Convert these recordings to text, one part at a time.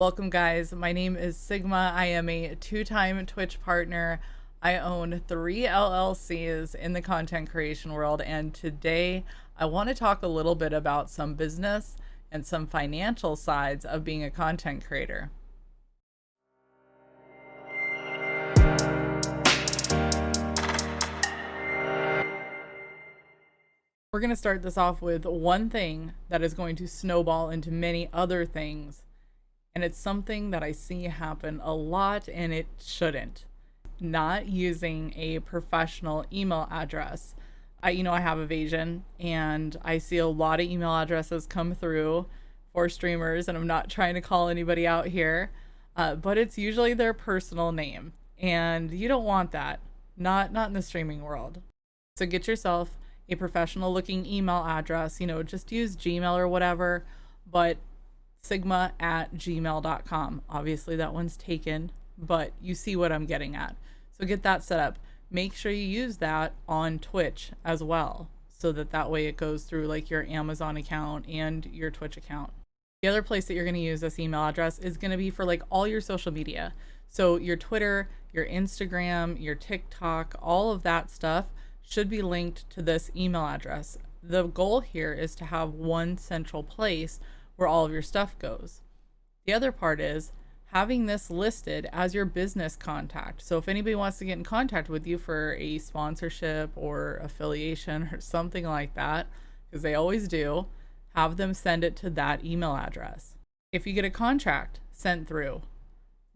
Welcome, guys. My name is Sigma. I am a two-time Twitch partner. I own 3 LLCs in the content creation world, and today I want to talk a little bit about some business and some financial sides of being a content creator. We're going to start this off with one thing that is going to snowball into many other things, and it's something that I see happen a lot, and it shouldn't. Not using a professional email address. I have Evasion, and I see a lot of email addresses come through for streamers, and I'm not trying to call anybody out here, but it's usually their personal name, and you don't want that. Not in the streaming world. So get yourself a professional looking email address. Just use Gmail or whatever, but sigma@gmail.com. Obviously that one's taken, but you see what I'm getting at. So get that set up. Make sure you use that on Twitch as well, so that way it goes through like your Amazon account and your Twitch account. The other place that you're going to use this email address is going to be for like all your social media. So your Twitter, your Instagram, your TikTok, all of that stuff should be linked to this email address. The goal here is to have one central place where all of your stuff goes. The other part is having this listed as your business contact. So if anybody wants to get in contact with you for a sponsorship or affiliation or something like that, because they always do, have them send it to that email address. If you get a contract sent through,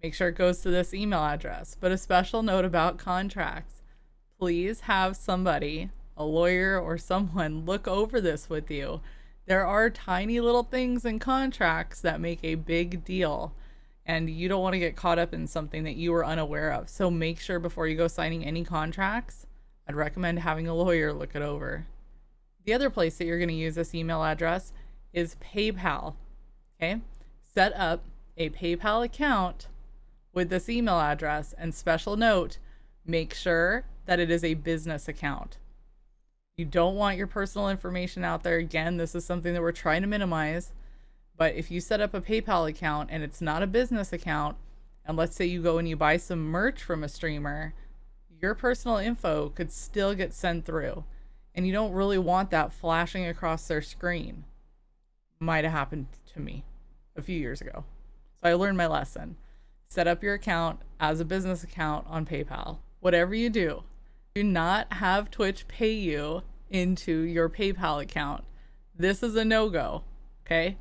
make sure it goes to this email address. But a special note about contracts: please have somebody, a lawyer or someone, look over this with you. There are tiny little things in contracts that make a big deal, and you don't want to get caught up in something that you were unaware of. So make sure before you go signing any contracts, I'd recommend having a lawyer look it over. The other place that you're going to use this email address is PayPal. Okay? Set up a PayPal account with this email address, and special note, make sure that it is a business account. You don't want your personal information out there. Again, this is something that we're trying to minimize. But if you set up a PayPal account and it's not a business account, and let's say you go and you buy some merch from a streamer, your personal info could still get sent through. And you don't really want that flashing across their screen. Might have happened to me a few years ago. So I learned my lesson. Set up your account as a business account on PayPal. Whatever you do not have Twitch pay you into your PayPal account. This is a no-go, okay?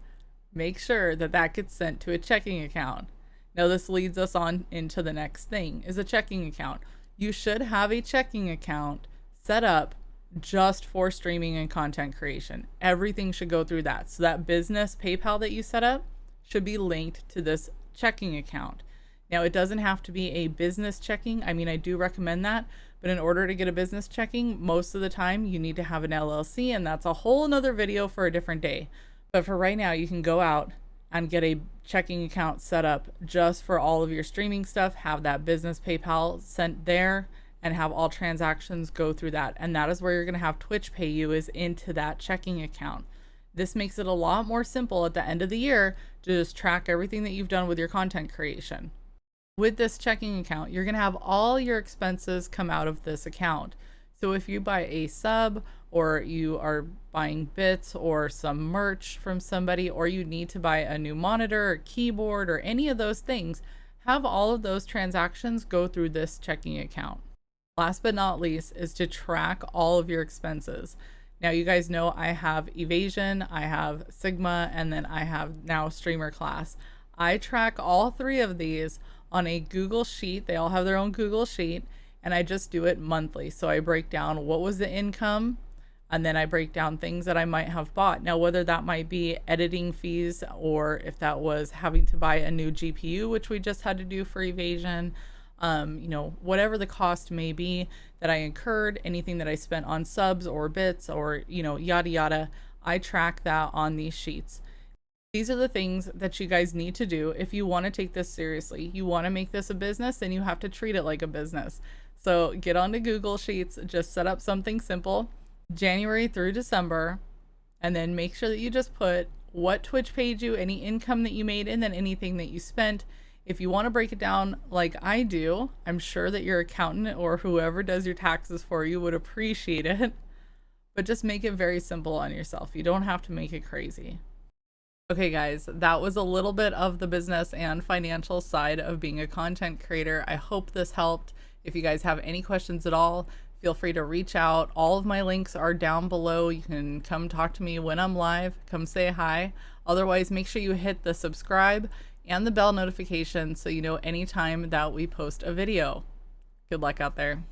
Make sure that gets sent to a checking account. Now this leads us on into the next thing, is a checking account. You should have a checking account set up just for streaming and content creation. Everything should go through that. So that business PayPal that you set up should be linked to this checking account. Now it doesn't have to be a business checking. I mean, I do recommend that, but in order to get a business checking, most of the time you need to have an LLC, and that's a whole nother video for a different day. But for right now, you can go out and get a checking account set up just for all of your streaming stuff, have that business PayPal sent there, and have all transactions go through that. And that is where you're going to have Twitch pay you, is into that checking account. This makes it a lot more simple at the end of the year to just track everything that you've done with your content creation. With this checking account, you're going to have all your expenses come out of this account. So if you buy a sub, or you are buying bits or some merch from somebody, or you need to buy a new monitor or keyboard or any of those things, have all of those transactions go through this checking account. Last but not least is to track all of your expenses. Now you guys know I have Evasion, I have Sigma, and then I have now Streamer Class. I track all three of these on a Google Sheet. They all have their own Google Sheet, and I just do it monthly. So I break down what was the income, and then I break down things that I might have bought. Now, whether that might be editing fees, or if that was having to buy a new GPU, which we just had to do for Evasion, whatever the cost may be that I incurred, anything that I spent on subs or bits or, yada, yada, I track that on these sheets. These are the things that you guys need to do if you want to take this seriously. You want to make this a business, then you have to treat it like a business. So get onto Google Sheets, just set up something simple, January through December, and then make sure that you just put what Twitch paid you, any income that you made, and then anything that you spent. If you want to break it down like I do, I'm sure that your accountant or whoever does your taxes for you would appreciate it. But just make it very simple on yourself. You don't have to make it crazy. Okay, guys, that was a little bit of the business and financial side of being a content creator. I hope this helped. If you guys have any questions at all, feel free to reach out. All of my links are down below. You can come talk to me when I'm live. Come say hi. Otherwise, make sure you hit the subscribe and the bell notification so you know anytime that we post a video. Good luck out there.